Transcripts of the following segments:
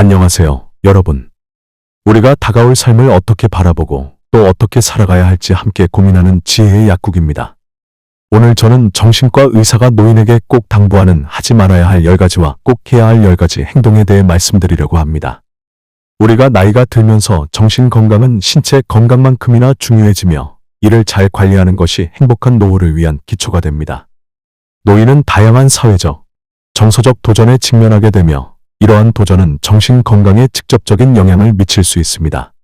안녕하세요, 여러분. 우리가 다가올 삶을 어떻게 바라보고 또 어떻게 살아가야 할지 함께 고민하는 지혜의 약국입니다. 오늘 저는 정신과 의사가 노인에게 꼭 당부하는 하지 말아야 할 10가지와 꼭 해야 할 10가지 행동에 대해 말씀드리려고 합니다. 우리가 나이가 들면서 정신 건강은 신체 건강만큼이나 중요해지며 이를 잘 관리하는 것이 행복한 노후를 위한 기초가 됩니다. 노인은 다양한 사회적, 정서적 도전에 직면하게 되며 이러한 도전은 정신 건강에 직접적인 영향을 미칠 수 있습니다.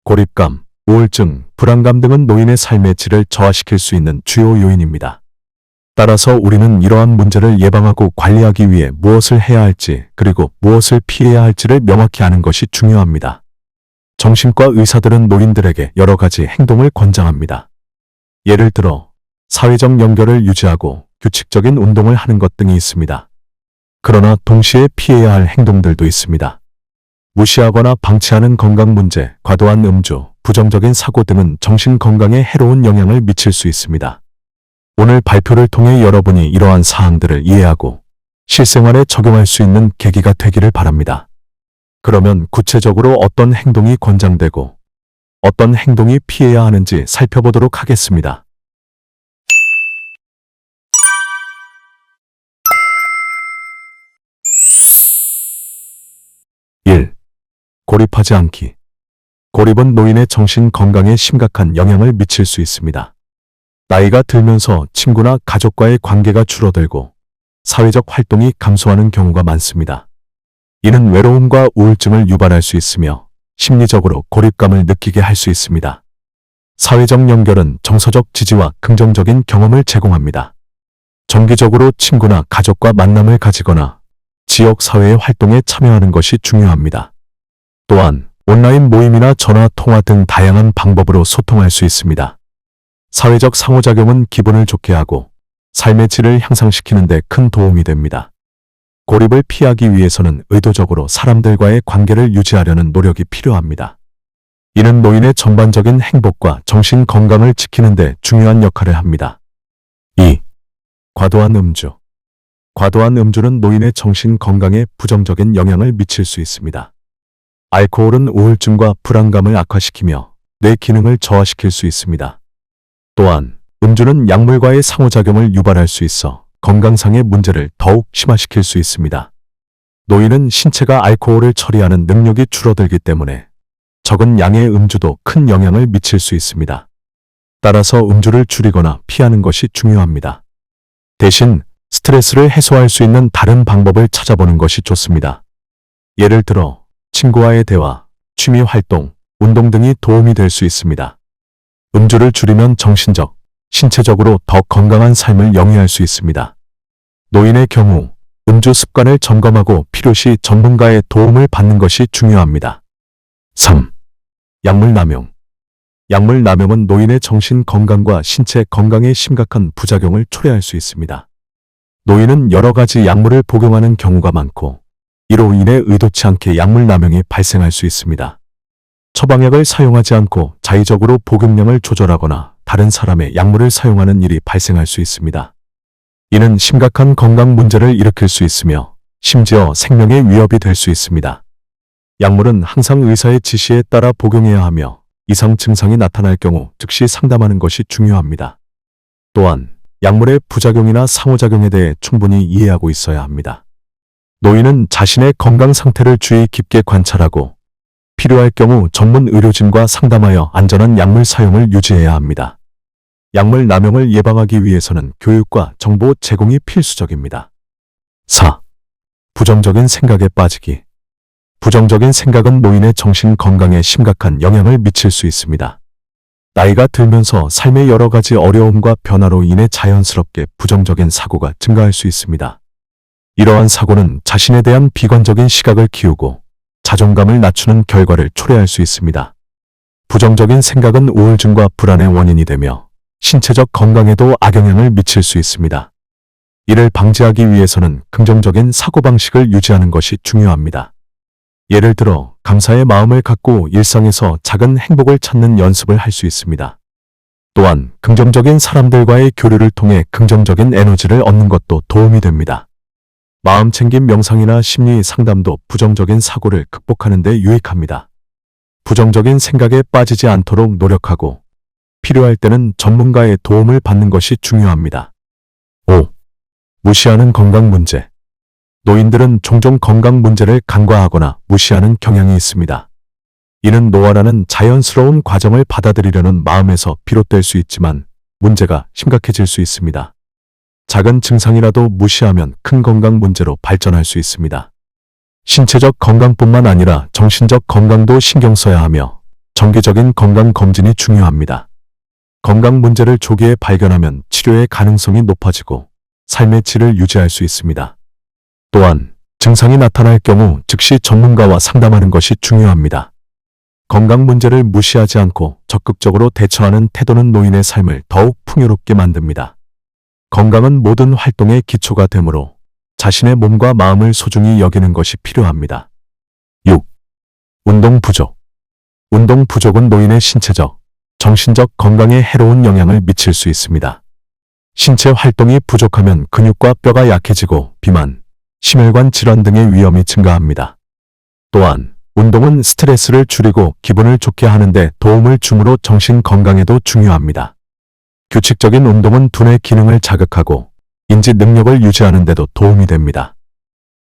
고립감, 우울증, 불안감 등은 노인의 삶의 질을 저하시킬 수 있는 주요 요인입니다. 따라서 우리는 이러한 문제를 예방하고 관리하기 위해 무엇을 해야 할지 그리고 무엇을 피해야 할지를 명확히 아는 것이 중요합니다. 정신과 의사들은 노인들에게 여러 가지 행동을 권장합니다. 예를 들어 사회적 연결을 유지하고 규칙적인 운동을 하는 것 등이 있습니다. 그러나 동시에 피해야 할 행동들도 있습니다. 무시하거나 방치하는 건강 문제, 과도한 음주, 부정적인 사고 등은 정신 건강에 해로운 영향을 미칠 수 있습니다. 오늘 발표를 통해 여러분이 이러한 사항들을 이해하고 실생활에 적용할 수 있는 계기가 되기를 바랍니다. 그러면 구체적으로 어떤 행동이 권장되고 어떤 행동이 피해야 하는지 살펴보도록 하겠습니다. 1. 고립하지 않기. 고립은 노인의 정신 건강에 심각한 영향을 미칠 수 있습니다. 나이가 들면서 친구나 가족과의 관계가 줄어들고 사회적 활동이 감소하는 경우가 많습니다. 이는 외로움과 우울증을 유발할 수 있으며 심리적으로 고립감을 느끼게 할 수 있습니다. 사회적 연결은 정서적 지지와 긍정적인 경험을 제공합니다. 정기적으로 친구나 가족과 만남을 가지거나 지역 사회의 활동에 참여하는 것이 중요합니다. 또한 온라인 모임이나 전화 통화 등 다양한 방법으로 소통할 수 있습니다. 사회적 상호작용은 기분을 좋게 하고 삶의 질을 향상시키는 데 큰 도움이 됩니다. 고립을 피하기 위해서는 의도적으로 사람들과의 관계를 유지하려는 노력이 필요합니다. 이는 노인의 전반적인 행복과 정신 건강을 지키는 데 중요한 역할을 합니다. 2. 과도한 음주. 과도한 음주는 노인의 정신 건강에 부정적인 영향을 미칠 수 있습니다. 알코올은 우울증과 불안감을 악화시키며 뇌 기능을 저하시킬 수 있습니다. 또한 음주는 약물과의 상호작용을 유발할 수 있어 건강상의 문제를 더욱 심화시킬 수 있습니다. 노인은 신체가 알코올을 처리하는 능력이 줄어들기 때문에 적은 양의 음주도 큰 영향을 미칠 수 있습니다. 따라서 음주를 줄이거나 피하는 것이 중요합니다. 대신 스트레스를 해소할 수 있는 다른 방법을 찾아보는 것이 좋습니다. 예를 들어 친구와의 대화, 취미 활동, 운동 등이 도움이 될 수 있습니다. 음주를 줄이면 정신적, 신체적으로 더 건강한 삶을 영위할 수 있습니다. 노인의 경우 음주 습관을 점검하고 필요시 전문가의 도움을 받는 것이 중요합니다. 3. 약물 남용. 약물 남용은 노인의 정신 건강과 신체 건강에 심각한 부작용을 초래할 수 있습니다. 노인은 여러 가지 약물을 복용하는 경우가 많고 이로 인해 의도치 않게 약물 남용이 발생할 수 있습니다. 처방약을 사용하지 않고 자의적으로 복용량을 조절하거나 다른 사람의 약물을 사용하는 일이 발생할 수 있습니다. 이는 심각한 건강 문제를 일으킬 수 있으며 심지어 생명에 위협이 될 수 있습니다. 약물은 항상 의사의 지시에 따라 복용해야 하며 이상 증상이 나타날 경우 즉시 상담하는 것이 중요합니다. 또한 약물의 부작용이나 상호작용에 대해 충분히 이해하고 있어야 합니다. 노인은 자신의 건강 상태를 주의 깊게 관찰하고 필요할 경우 전문 의료진과 상담하여 안전한 약물 사용을 유지해야 합니다. 약물 남용을 예방하기 위해서는 교육과 정보 제공이 필수적입니다. 4. 부정적인 생각에 빠지기. 부정적인 생각은 노인의 정신 건강에 심각한 영향을 미칠 수 있습니다. 나이가 들면서 삶의 여러 가지 어려움과 변화로 인해 자연스럽게 부정적인 사고가 증가할 수 있습니다. 이러한 사고는 자신에 대한 비관적인 시각을 키우고 자존감을 낮추는 결과를 초래할 수 있습니다. 부정적인 생각은 우울증과 불안의 원인이 되며 신체적 건강에도 악영향을 미칠 수 있습니다. 이를 방지하기 위해서는 긍정적인 사고방식을 유지하는 것이 중요합니다. 예를 들어 감사의 마음을 갖고 일상에서 작은 행복을 찾는 연습을 할 수 있습니다. 또한 긍정적인 사람들과의 교류를 통해 긍정적인 에너지를 얻는 것도 도움이 됩니다. 마음 챙김 명상이나 심리 상담도 부정적인 사고를 극복하는 데 유익합니다. 부정적인 생각에 빠지지 않도록 노력하고 필요할 때는 전문가의 도움을 받는 것이 중요합니다. 5. 무시하는 건강 문제. 노인들은 종종 건강 문제를 간과하거나 무시하는 경향이 있습니다. 이는 노화라는 자연스러운 과정을 받아들이려는 마음에서 비롯될 수 있지만 문제가 심각해질 수 있습니다. 작은 증상이라도 무시하면 큰 건강 문제로 발전할 수 있습니다. 신체적 건강뿐만 아니라 정신적 건강도 신경 써야 하며 정기적인 건강 검진이 중요합니다. 건강 문제를 조기에 발견하면 치료의 가능성이 높아지고 삶의 질을 유지할 수 있습니다. 또한 증상이 나타날 경우 즉시 전문가와 상담하는 것이 중요합니다. 건강 문제를 무시하지 않고 적극적으로 대처하는 태도는 노인의 삶을 더욱 풍요롭게 만듭니다. 건강은 모든 활동의 기초가 되므로 자신의 몸과 마음을 소중히 여기는 것이 필요합니다. 6. 운동 부족. 운동 부족은 노인의 신체적, 정신적 건강에 해로운 영향을 미칠 수 있습니다. 신체 활동이 부족하면 근육과 뼈가 약해지고 비만, 심혈관 질환 등의 위험이 증가합니다. 또한 운동은 스트레스를 줄이고 기분을 좋게 하는데 도움을 주므로 정신 건강에도 중요합니다. 규칙적인 운동은 두뇌 기능을 자극하고 인지 능력을 유지하는 데도 도움이 됩니다.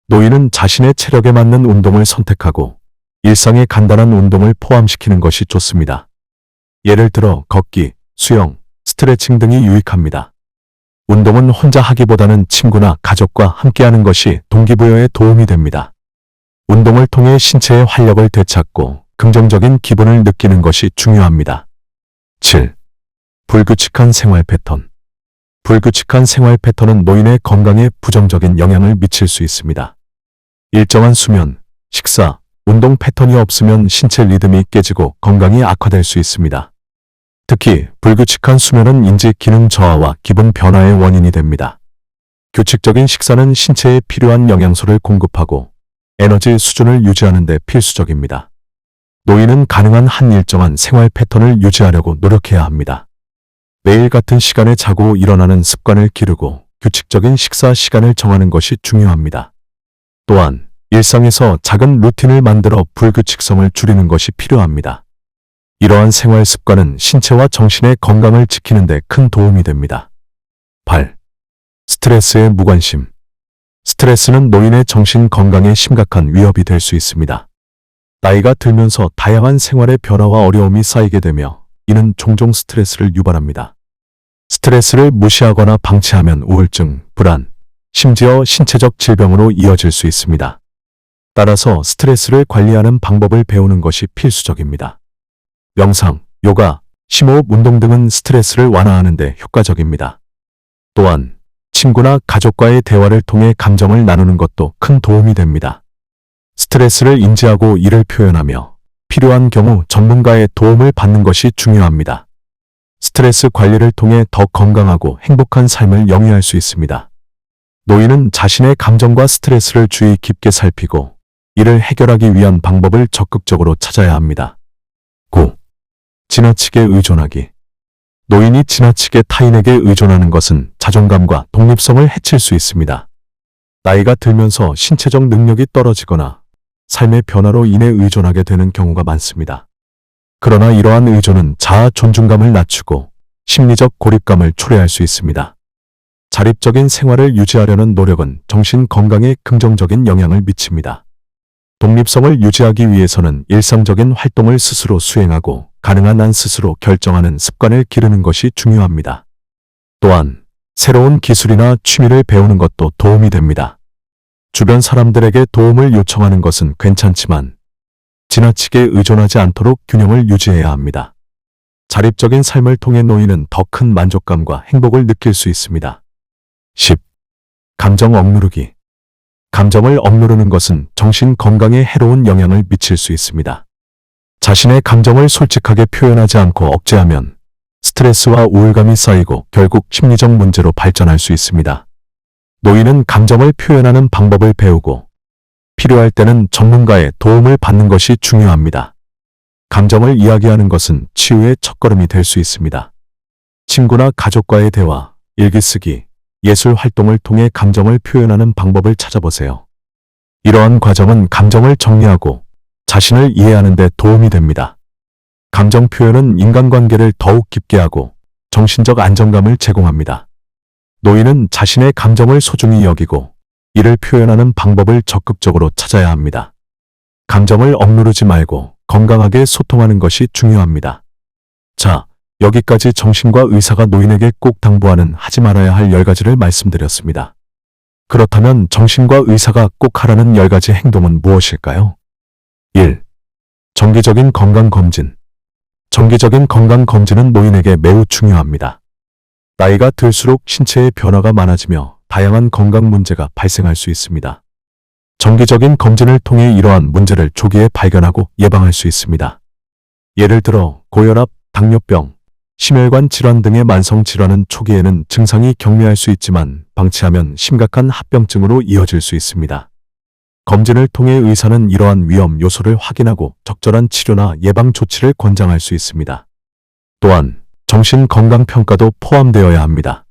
노인은 자신의 체력에 맞는 운동을 선택하고 일상에 간단한 운동을 포함시키는 것이 좋습니다. 예를 들어 걷기, 수영, 스트레칭 등이 유익합니다. 운동은 혼자 하기보다는 친구나 가족과 함께하는 것이 동기부여에 도움이 됩니다. 운동을 통해 신체의 활력을 되찾고 긍정적인 기분을 느끼는 것이 중요합니다. 7. 불규칙한 생활 패턴. 불규칙한 생활 패턴은 노인의 건강에 부정적인 영향을 미칠 수 있습니다. 일정한 수면, 식사, 운동 패턴이 없으면 신체 리듬이 깨지고 건강이 악화될 수 있습니다. 특히 불규칙한 수면은 인지 기능 저하와 기분 변화의 원인이 됩니다. 규칙적인 식사는 신체에 필요한 영양소를 공급하고 에너지 수준을 유지하는 데 필수적입니다. 노인은 가능한 한 일정한 생활 패턴을 유지하려고 노력해야 합니다. 매일 같은 시간에 자고 일어나는 습관을 기르고 규칙적인 식사 시간을 정하는 것이 중요합니다. 또한 일상에서 작은 루틴을 만들어 불규칙성을 줄이는 것이 필요합니다. 이러한 생활 습관은 신체와 정신의 건강을 지키는 데 큰 도움이 됩니다. 8. 스트레스에 무관심. 스트레스는 노인의 정신 건강에 심각한 위협이 될 수 있습니다. 나이가 들면서 다양한 생활의 변화와 어려움이 쌓이게 되며 이는 종종 스트레스를 유발합니다. 스트레스를 무시하거나 방치하면 우울증, 불안, 심지어 신체적 질병으로 이어질 수 있습니다. 따라서 스트레스를 관리하는 방법을 배우는 것이 필수적입니다. 명상, 요가, 심호흡 운동 등은 스트레스를 완화하는 데 효과적입니다. 또한 친구나 가족과의 대화를 통해 감정을 나누는 것도 큰 도움이 됩니다. 스트레스를 인지하고 이를 표현하며 필요한 경우 전문가의 도움을 받는 것이 중요합니다. 스트레스 관리를 통해 더 건강하고 행복한 삶을 영위할 수 있습니다. 노인은 자신의 감정과 스트레스를 주의 깊게 살피고 이를 해결하기 위한 방법을 적극적으로 찾아야 합니다. 9. 지나치게 의존하기. 노인이 지나치게 타인에게 의존하는 것은 자존감과 독립성을 해칠 수 있습니다. 나이가 들면서 신체적 능력이 떨어지거나 삶의 변화로 인해 의존하게 되는 경우가 많습니다. 그러나 이러한 의존은 자아 존중감을 낮추고 심리적 고립감을 초래할 수 있습니다. 자립적인 생활을 유지하려는 노력은 정신 건강에 긍정적인 영향을 미칩니다. 독립성을 유지하기 위해서는 일상적인 활동을 스스로 수행하고 가능한 한 스스로 결정하는 습관을 기르는 것이 중요합니다. 또한 새로운 기술이나 취미를 배우는 것도 도움이 됩니다. 주변 사람들에게 도움을 요청하는 것은 괜찮지만 지나치게 의존하지 않도록 균형을 유지해야 합니다. 자립적인 삶을 통해 노인은 더 큰 만족감과 행복을 느낄 수 있습니다. 10. 감정 억누르기. 감정을 억누르는 것은 정신 건강에 해로운 영향을 미칠 수 있습니다. 자신의 감정을 솔직하게 표현하지 않고 억제하면 스트레스와 우울감이 쌓이고 결국 심리적 문제로 발전할 수 있습니다. 노인은 감정을 표현하는 방법을 배우고 필요할 때는 전문가의 도움을 받는 것이 중요합니다. 감정을 이야기하는 것은 치유의 첫걸음이 될 수 있습니다. 친구나 가족과의 대화, 일기 쓰기, 예술 활동을 통해 감정을 표현하는 방법을 찾아보세요. 이러한 과정은 감정을 정리하고 자신을 이해하는 데 도움이 됩니다. 감정 표현은 인간관계를 더욱 깊게 하고 정신적 안정감을 제공합니다. 노인은 자신의 감정을 소중히 여기고 이를 표현하는 방법을 적극적으로 찾아야 합니다. 감정을 억누르지 말고 건강하게 소통하는 것이 중요합니다. 자, 여기까지 정신과 의사가 노인에게 꼭 당부하는 하지 말아야 할 10가지를 말씀드렸습니다. 그렇다면 정신과 의사가 꼭 하라는 10가지 행동은 무엇일까요? 1. 정기적인 건강검진. 정기적인 건강검진은 노인에게 매우 중요합니다. 나이가 들수록 신체의 변화가 많아지며 다양한 건강 문제가 발생할 수 있습니다. 정기적인 검진을 통해 이러한 문제를 조기에 발견하고 예방할 수 있습니다. 예를 들어 고혈압, 당뇨병, 심혈관 질환 등의 만성 질환은 초기에는 증상이 경미할 수 있지만 방치하면 심각한 합병증으로 이어질 수 있습니다. 검진을 통해 의사는 이러한 위험 요소를 확인하고 적절한 치료나 예방 조치를 권장할 수 있습니다. 또한 정신건강평가도 포함되어야 합니다.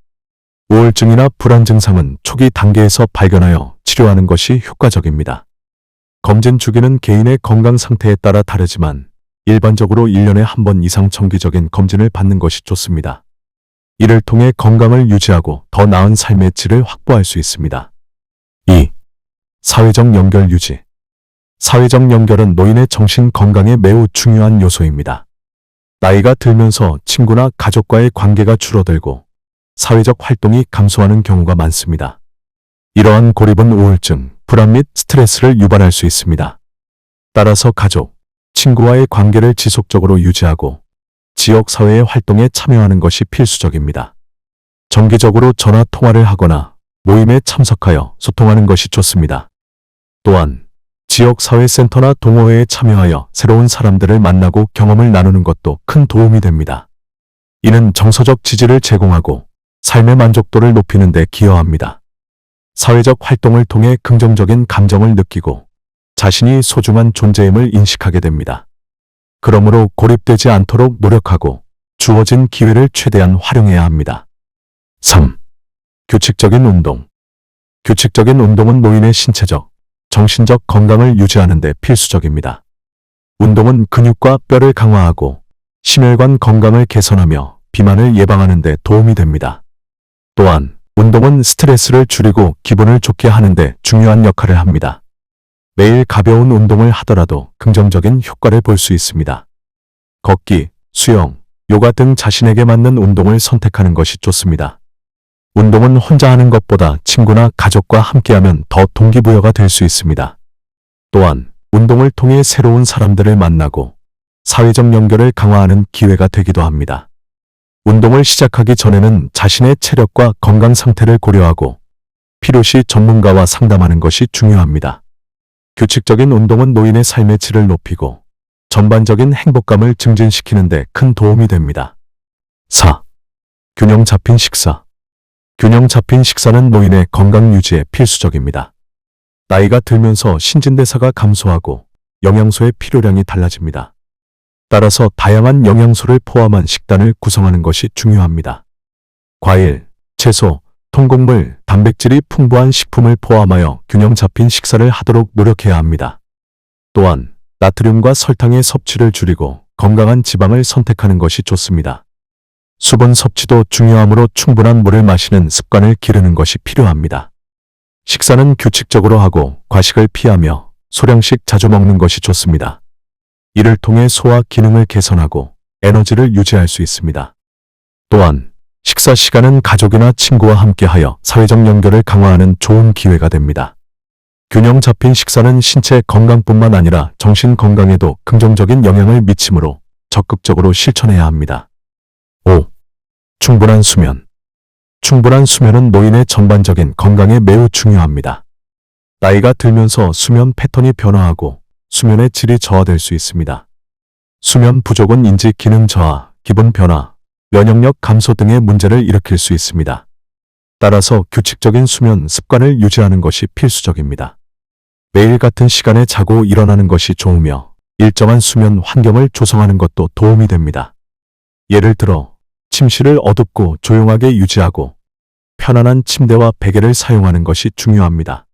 우울증이나 불안 증상은 초기 단계에서 발견하여 치료하는 것이 효과적입니다. 검진 주기는 개인의 건강 상태에 따라 다르지만 일반적으로 1년에 한 번 이상 정기적인 검진을 받는 것이 좋습니다. 이를 통해 건강을 유지하고 더 나은 삶의 질을 확보할 수 있습니다. 2. 사회적 연결 유지. 사회적 연결은 노인의 정신 건강에 매우 중요한 요소입니다. 나이가 들면서 친구나 가족과의 관계가 줄어들고 사회적 활동이 감소하는 경우가 많습니다. 이러한 고립은 우울증, 불안 및 스트레스를 유발할 수 있습니다. 따라서 가족, 친구와의 관계를 지속적으로 유지하고 지역 사회의 활동에 참여하는 것이 필수적입니다. 정기적으로 전화 통화를 하거나 모임에 참석하여 소통하는 것이 좋습니다. 또한 지역사회센터나 동호회에 참여하여 새로운 사람들을 만나고 경험을 나누는 것도 큰 도움이 됩니다. 이는 정서적 지지를 제공하고 삶의 만족도를 높이는 데 기여합니다. 사회적 활동을 통해 긍정적인 감정을 느끼고 자신이 소중한 존재임을 인식하게 됩니다. 그러므로 고립되지 않도록 노력하고 주어진 기회를 최대한 활용해야 합니다. 3. 규칙적인 운동. 규칙적인 운동은 노인의 신체적, 정신적 건강을 유지하는 데 필수적입니다. 운동은 근육과 뼈를 강화하고 심혈관 건강을 개선하며 비만을 예방하는 데 도움이 됩니다. 또한 운동은 스트레스를 줄이고 기분을 좋게 하는 데 중요한 역할을 합니다. 매일 가벼운 운동을 하더라도 긍정적인 효과를 볼 수 있습니다. 걷기, 수영, 요가 등 자신에게 맞는 운동을 선택하는 것이 좋습니다. 운동은 혼자 하는 것보다 친구나 가족과 함께하면 더 동기부여가 될 수 있습니다. 또한 운동을 통해 새로운 사람들을 만나고 사회적 연결을 강화하는 기회가 되기도 합니다. 운동을 시작하기 전에는 자신의 체력과 건강 상태를 고려하고 필요시 전문가와 상담하는 것이 중요합니다. 규칙적인 운동은 노인의 삶의 질을 높이고 전반적인 행복감을 증진시키는 데 큰 도움이 됩니다. 4. 균형 잡힌 식사. 균형 잡힌 식사는 노인의 건강 유지에 필수적입니다. 나이가 들면서 신진대사가 감소하고 영양소의 필요량이 달라집니다. 따라서 다양한 영양소를 포함한 식단을 구성하는 것이 중요합니다. 과일, 채소, 통곡물, 단백질이 풍부한 식품을 포함하여 균형 잡힌 식사를 하도록 노력해야 합니다. 또한 나트륨과 설탕의 섭취를 줄이고 건강한 지방을 선택하는 것이 좋습니다. 수분 섭취도 중요하므로 충분한 물을 마시는 습관을 기르는 것이 필요합니다. 식사는 규칙적으로 하고 과식을 피하며 소량씩 자주 먹는 것이 좋습니다. 이를 통해 소화 기능을 개선하고 에너지를 유지할 수 있습니다. 또한 식사 시간은 가족이나 친구와 함께하여 사회적 연결을 강화하는 좋은 기회가 됩니다. 균형 잡힌 식사는 신체 건강뿐만 아니라 정신 건강에도 긍정적인 영향을 미치므로 적극적으로 실천해야 합니다. 5. 충분한 수면. 충분한 수면은 노인의 전반적인 건강에 매우 중요합니다. 나이가 들면서 수면 패턴이 변화하고 수면의 질이 저하될 수 있습니다. 수면 부족은 인지 기능 저하, 기분 변화, 면역력 감소 등의 문제를 일으킬 수 있습니다. 따라서 규칙적인 수면 습관을 유지하는 것이 필수적입니다. 매일 같은 시간에 자고 일어나는 것이 좋으며 일정한 수면 환경을 조성하는 것도 도움이 됩니다. 예를 들어 침실을 어둡고 조용하게 유지하고 편안한 침대와 베개를 사용하는 것이 중요합니다.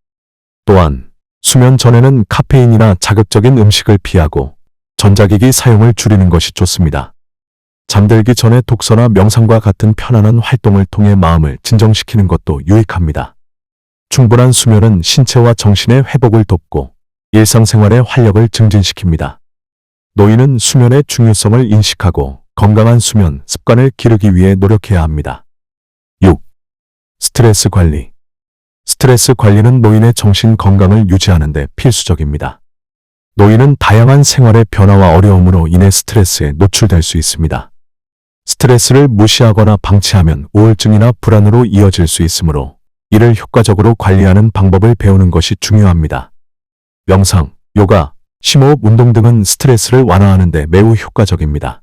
또한 수면 전에는 카페인이나 자극적인 음식을 피하고 전자기기 사용을 줄이는 것이 좋습니다. 잠들기 전에 독서나 명상과 같은 편안한 활동을 통해 마음을 진정시키는 것도 유익합니다. 충분한 수면은 신체와 정신의 회복을 돕고 일상생활의 활력을 증진시킵니다. 노인은 수면의 중요성을 인식하고 건강한 수면 습관을 기르기 위해 노력해야 합니다. 6. 스트레스 관리. 스트레스 관리는 노인의 정신 건강을 유지하는 데 필수적입니다. 노인은 다양한 생활의 변화와 어려움으로 인해 스트레스에 노출될 수 있습니다. 스트레스를 무시하거나 방치하면 우울증이나 불안으로 이어질 수 있으므로 이를 효과적으로 관리하는 방법을 배우는 것이 중요합니다. 명상, 요가, 심호흡 운동 등은 스트레스를 완화하는 데 매우 효과적입니다.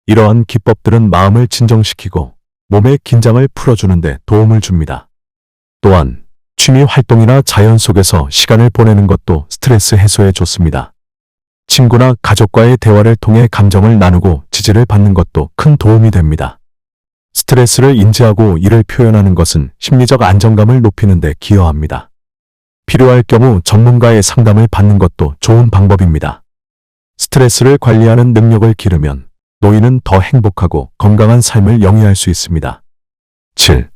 이러한 기법들은 마음을 진정시키고 몸의 긴장을 풀어주는 데 도움을 줍니다. 또한 취미 활동이나 자연 속에서 시간을 보내는 것도 스트레스 해소에 좋습니다. 친구나 가족과의 대화를 통해 감정을 나누고 지지를 받는 것도 큰 도움이 됩니다. 스트레스를 인지하고 이를 표현하는 것은 심리적 안정감을 높이는 데 기여합니다. 필요할 경우 전문가의 상담을 받는 것도 좋은 방법입니다. 스트레스를 관리하는 능력을 기르면 노인은 더 행복하고 건강한 삶을 영위할 수 있습니다. 7.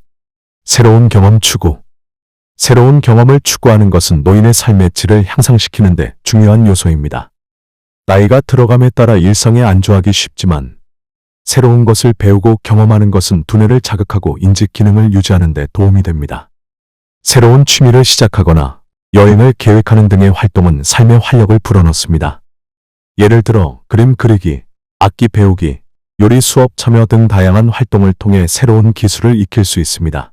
새로운 경험 추구. 새로운 경험을 추구하는 것은 노인의 삶의 질을 향상시키는 데 중요한 요소입니다. 나이가 들어감에 따라 일상에 안주하기 쉽지만 새로운 것을 배우고 경험하는 것은 두뇌를 자극하고 인지 기능을 유지하는 데 도움이 됩니다. 새로운 취미를 시작하거나 여행을 계획하는 등의 활동은 삶의 활력을 불어넣습니다. 예를 들어 그림 그리기, 악기 배우기, 요리 수업 참여 등 다양한 활동을 통해 새로운 기술을 익힐 수 있습니다.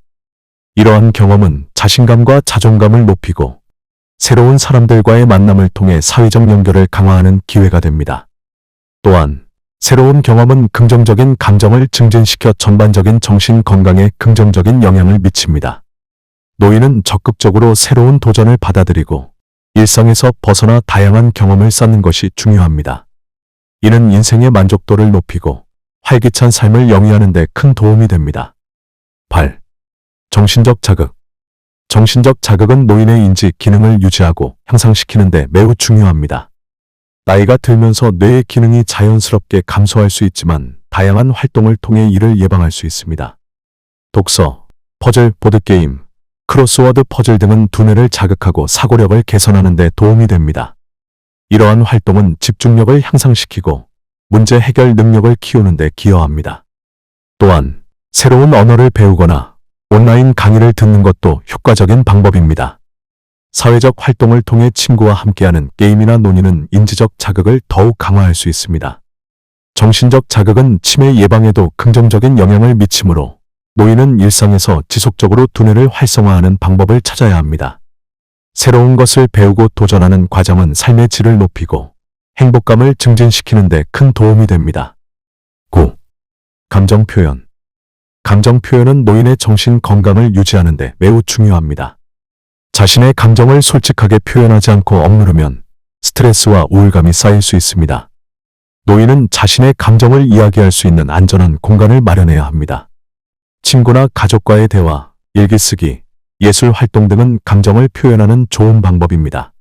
이러한 경험은 자신감과 자존감을 높이고 새로운 사람들과의 만남을 통해 사회적 연결을 강화하는 기회가 됩니다. 또한 새로운 경험은 긍정적인 감정을 증진시켜 전반적인 정신 건강에 긍정적인 영향을 미칩니다. 노인은 적극적으로 새로운 도전을 받아들이고 일상에서 벗어나 다양한 경험을 쌓는 것이 중요합니다. 이는 인생의 만족도를 높이고 활기찬 삶을 영위하는 데 큰 도움이 됩니다. 8. 정신적 자극. 정신적 자극은 노인의 인지 기능을 유지하고 향상시키는 데 매우 중요합니다. 나이가 들면서 뇌의 기능이 자연스럽게 감소할 수 있지만 다양한 활동을 통해 이를 예방할 수 있습니다. 독서, 퍼즐, 보드게임, 크로스워드 퍼즐 등은 두뇌를 자극하고 사고력을 개선하는 데 도움이 됩니다. 이러한 활동은 집중력을 향상시키고 문제 해결 능력을 키우는 데 기여합니다. 또한 새로운 언어를 배우거나 온라인 강의를 듣는 것도 효과적인 방법입니다. 사회적 활동을 통해 친구와 함께하는 게임이나 논의는 인지적 자극을 더욱 강화할 수 있습니다. 정신적 자극은 치매 예방에도 긍정적인 영향을 미치므로 노인은 일상에서 지속적으로 두뇌를 활성화하는 방법을 찾아야 합니다. 새로운 것을 배우고 도전하는 과정은 삶의 질을 높이고 행복감을 증진시키는 데 큰 도움이 됩니다. 9. 감정 표현. 감정 표현은 노인의 정신 건강을 유지하는 데 매우 중요합니다. 자신의 감정을 솔직하게 표현하지 않고 억누르면 스트레스와 우울감이 쌓일 수 있습니다. 노인은 자신의 감정을 이야기할 수 있는 안전한 공간을 마련해야 합니다. 친구나 가족과의 대화, 일기 쓰기, 예술 활동 등은 감정을 표현하는 좋은 방법입니다.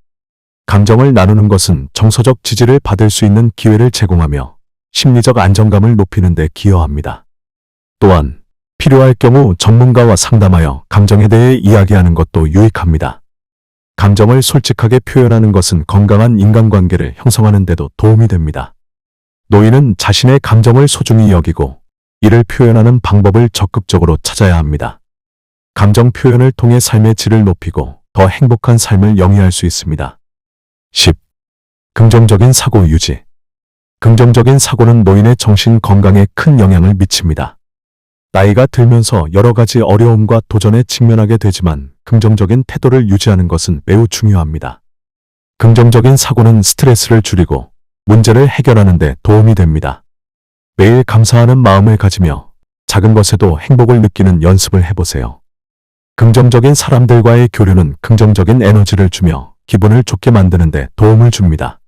감정을 나누는 것은 정서적 지지를 받을 수 있는 기회를 제공하며 심리적 안정감을 높이는 데 기여합니다. 또한 필요할 경우 전문가와 상담하여 감정에 대해 이야기하는 것도 유익합니다. 감정을 솔직하게 표현하는 것은 건강한 인간관계를 형성하는 데도 도움이 됩니다. 노인은 자신의 감정을 소중히 여기고 이를 표현하는 방법을 적극적으로 찾아야 합니다. 감정 표현을 통해 삶의 질을 높이고 더 행복한 삶을 영위할 수 있습니다. 10. 긍정적인 사고 유지. 긍정적인 사고는 노인의 정신 건강에 큰 영향을 미칩니다. 나이가 들면서 여러 가지 어려움과 도전에 직면하게 되지만 긍정적인 태도를 유지하는 것은 매우 중요합니다. 긍정적인 사고는 스트레스를 줄이고 문제를 해결하는 데 도움이 됩니다. 매일 감사하는 마음을 가지며 작은 것에도 행복을 느끼는 연습을 해보세요. 긍정적인 사람들과의 교류는 긍정적인 에너지를 주며 기분을 좋게 만드는 데 도움을 줍니다.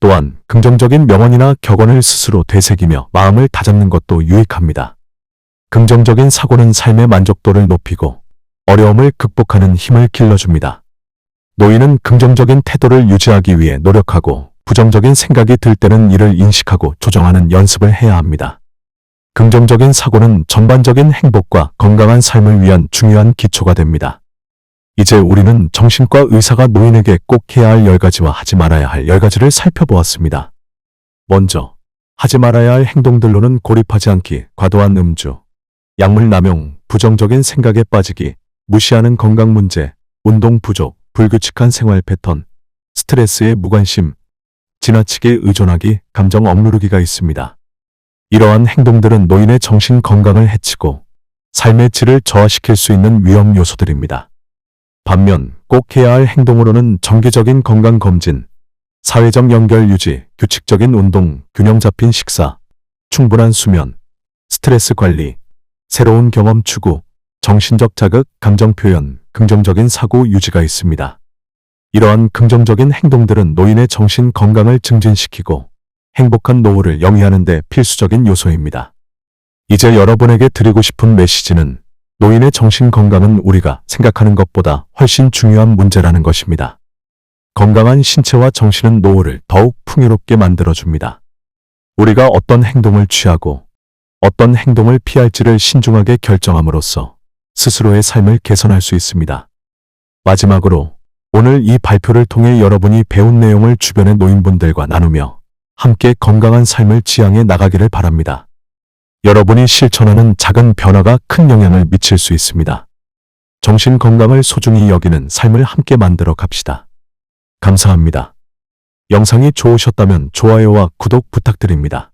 또한 긍정적인 명언이나 격언을 스스로 되새기며 마음을 다잡는 것도 유익합니다. 긍정적인 사고는 삶의 만족도를 높이고 어려움을 극복하는 힘을 길러줍니다. 노인은 긍정적인 태도를 유지하기 위해 노력하고 부정적인 생각이 들 때는 이를 인식하고 조정하는 연습을 해야 합니다. 긍정적인 사고는 전반적인 행복과 건강한 삶을 위한 중요한 기초가 됩니다. 이제 우리는 정신과 의사가 노인에게 꼭 해야 할 10가지와 하지 말아야 할 10가지를 살펴보았습니다. 먼저, 하지 말아야 할 행동들로는 고립하지 않기, 과도한 음주, 약물 남용, 부정적인 생각에 빠지기, 무시하는 건강 문제, 운동 부족, 불규칙한 생활 패턴, 스트레스에 무관심, 지나치게 의존하기, 감정 억누르기가 있습니다. 이러한 행동들은 노인의 정신 건강을 해치고 삶의 질을 저하시킬 수 있는 위험 요소들입니다. 반면 꼭 해야 할 행동으로는 정기적인 건강검진, 사회적 연결 유지, 규칙적인 운동, 균형 잡힌 식사, 충분한 수면, 스트레스 관리, 새로운 경험 추구, 정신적 자극, 감정 표현, 긍정적인 사고 유지가 있습니다. 이러한 긍정적인 행동들은 노인의 정신 건강을 증진시키고 행복한 노후를 영위하는 데 필수적인 요소입니다. 이제 여러분에게 드리고 싶은 메시지는 노인의 정신 건강은 우리가 생각하는 것보다 훨씬 중요한 문제라는 것입니다. 건강한 신체와 정신은 노후를 더욱 풍요롭게 만들어줍니다. 우리가 어떤 행동을 취하고 어떤 행동을 피할지를 신중하게 결정함으로써 스스로의 삶을 개선할 수 있습니다. 마지막으로 오늘 이 발표를 통해 여러분이 배운 내용을 주변의 노인분들과 나누며 함께 건강한 삶을 지향해 나가기를 바랍니다. 여러분이 실천하는 작은 변화가 큰 영향을 미칠 수 있습니다. 정신 건강을 소중히 여기는 삶을 함께 만들어 갑시다. 감사합니다. 영상이 좋으셨다면 좋아요와 구독 부탁드립니다.